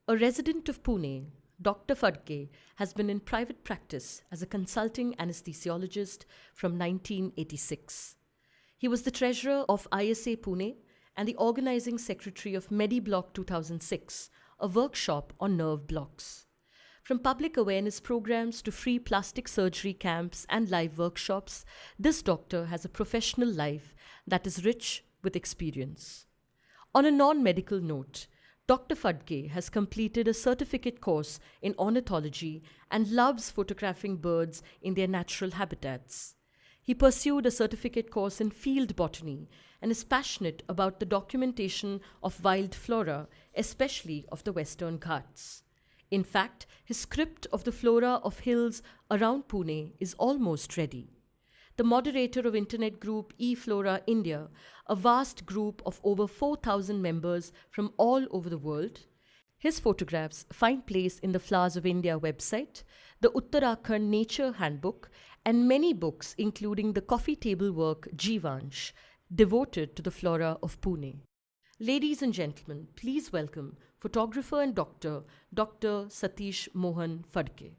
A resident of Pune, Dr. Phadke has been in private practice as a consulting anesthesiologist from 1986. He was the treasurer of ISA Pune and the organizing secretary of Medi Block 2006, a workshop on nerve blocks. From public awareness programs to free plastic surgery camps and live workshops, this doctor has a professional life that is rich with experience. On a non-medical note, Dr. Phadke has completed a certificate course in ornithology and loves photographing birds in their natural habitats. He pursued a certificate course in field botany and is passionate about the documentation of wild flora, especially of the Western Ghats. In fact, his script of the flora of hills around Pune is almost ready. The moderator of internet group eFlora India, a vast group of over 4,000 members from all over the world. His photographs find place in the Flowers of India website, the Uttarakhand Nature Handbook, and many books including the coffee table work Jivansh, devoted to the flora of Pune. Ladies and gentlemen, please welcome photographer and doctor, Dr. Sathish Mohan Phadke.